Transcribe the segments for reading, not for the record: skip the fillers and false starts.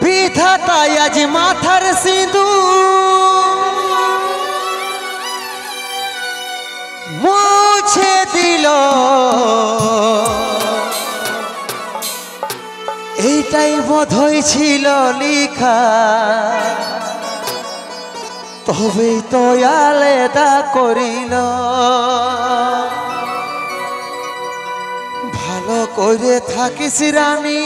বিধাতাই আজ মাথার সিঁদুর মুছে দিল। এইটাই বোধহয় ছিল লিখা, তবেই তো আলাদা করিল। ভালো করে থাকিস রানী,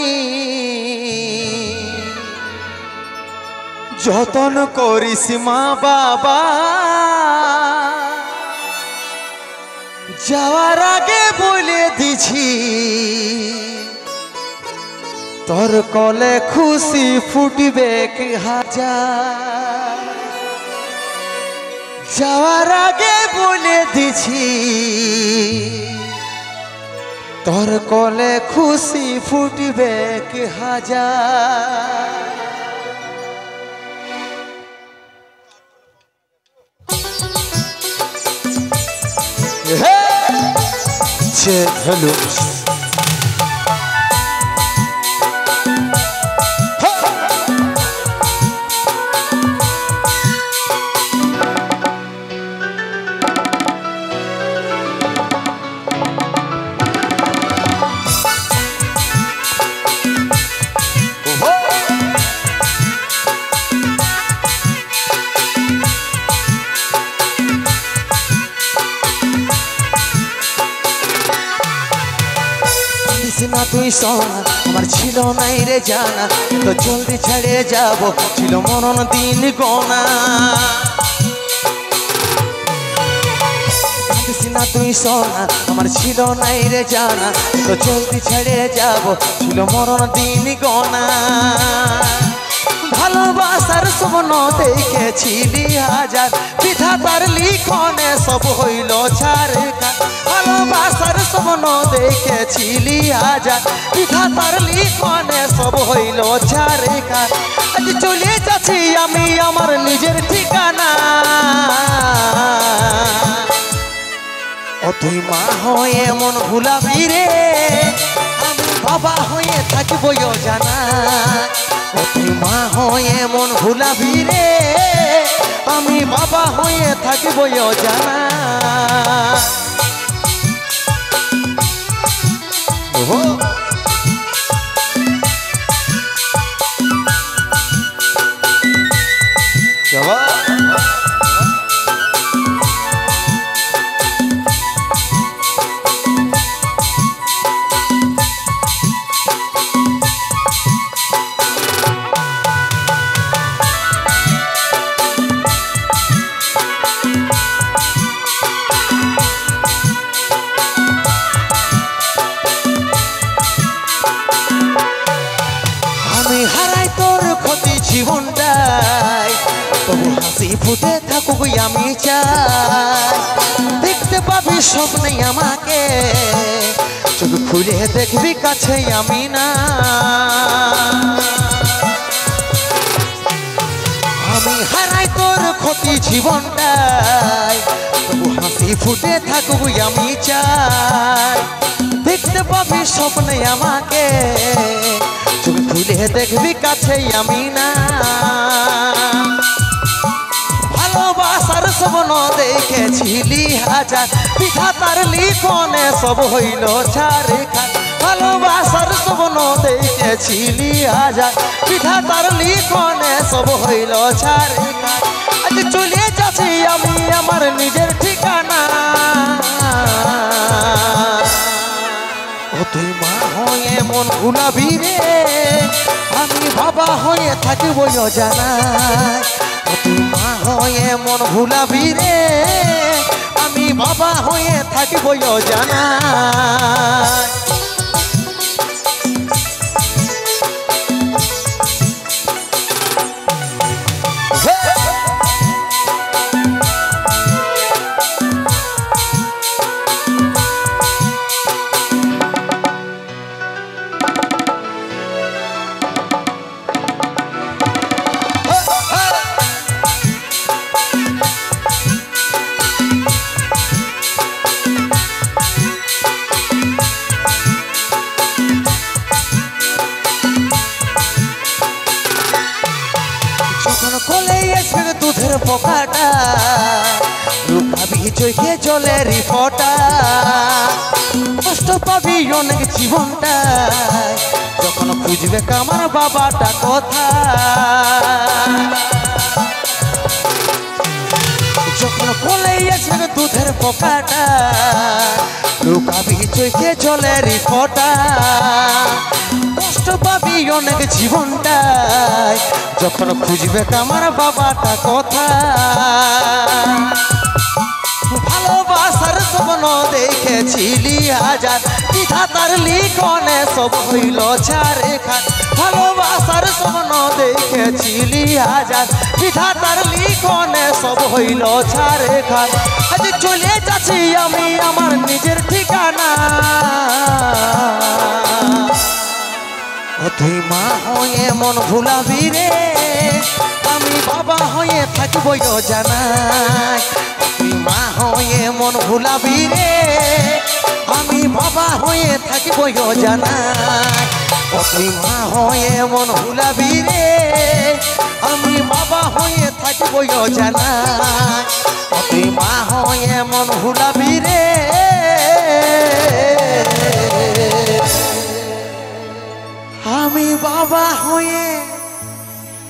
যতন করিস মা বাবা, যাওয়ার আগে বলে দিছি তোর কলে খুশি ফুটবে কি হাজার। যাওয়ার আগে বলে দিছি তোর কলে খুশি ফুটবে কি হাজার। Hello. না তুই সোনা আমার ছিল নাই রে জানা, তো জলদি ছেড়ে যাব ছিল মরণ দিন গোনা। না তুই সোনা আমার ছিল নাই রে জানা, তো জলদি ছেড়ে যাব ছিল মরণ দিন গোনা। ভালোবাসার স্বপ্ন দেখেছিলি হাজার, বিধাতার লিখনে সব হইল ছারখার। ভালোবাসার স্বপ্ন দেখেছিলি হাজার, বিধাতার লিখনে সব হইল ছারখার। আজ চলে যাচ্ছি আমি আমার নিজের ঠিকানা, ও তুই মা হয়ে মন ভুলাবি রে, আমি বাবা হয়ে থাকবো জানা। ও তুই মা হয়ে মন ভুলাবি রে, আমি বাবা হয়ে থাকবো জানা। জীবনটাই তবু হাসি ফুটে থাকুক আমি চাই, দেখতে পাবি স্বপ্নে আমাকে, চোখ খুলে দেখবি কাছে আমি না। আমি হারাই তোর ক্ষতি জীবনটাই, তবু হাসি ফুটে থাকুক আমি চাই, দেখতে পাবি স্বপ্নে আমাকে, চোখ খুলে দেখবি কাছে আমি না। ভালোবাসার স্বপ্ন দেখেছিলি হাজার, বিধাতার লিখনে সব হইল ছারখার। ভালোবাসার স্বপ্ন দেখেছিলি হাজার, বিধাতার লিখনে সব হইল ছারখার। আজ চলে যাচ্ছি আমি আমার নিজের ঠিকানা, ও তুই মা হয়ে মন ভুলাবি রে, আমি বাবা হয়ে থাকিব জানা। ও তুই মা হয়ে মন ভুলাবি রে, আমি বাবা হয়ে থাকিব জানা। পোকাটা লুকাবি চোখে জলের ফোঁটা কষ্ট পাবি অনেক জীবনটা যখন খুঁজবে আমার বাবাটা কথা যখন কোলে আছে দুধের পোকাটা লুকাবি চোখে জলের ফোঁটা কষ্ট পাবি অনেক জীবনটায় যখন খুঁজবে আমার বাবাটা কথা ভালোবাসার স্বপ্ন দেখেছিলি হাজার বিধাতার লিখনে সব হইল ছাড়ে খান ভালোবাসার স্বপ্ন দেখেছিলি হাজার বিধাতার লিখনে সব হইল ছাড়ে খান আজ চলে যাচ্ছি আমি আমার নিজের ঠিকানা তুই মা হয়ে মন ভুলাবি রে আমি বাবা হয়ে থাকবো জানাই তুই মা হয়ে মন ভুলাবি রে আমি বাবা হয়ে থাকবো জানাই তুই মা হয়ে মন ভুলাবি রে আমি বাবা হয়ে থাকবো জানাই তুই মা হয়ে মন ভুলাবি রে আমি বাবা হয়ে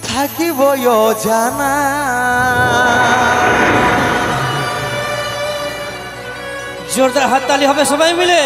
থাকিব জানা জোরদার হাততালি হবে সবাই মিলে।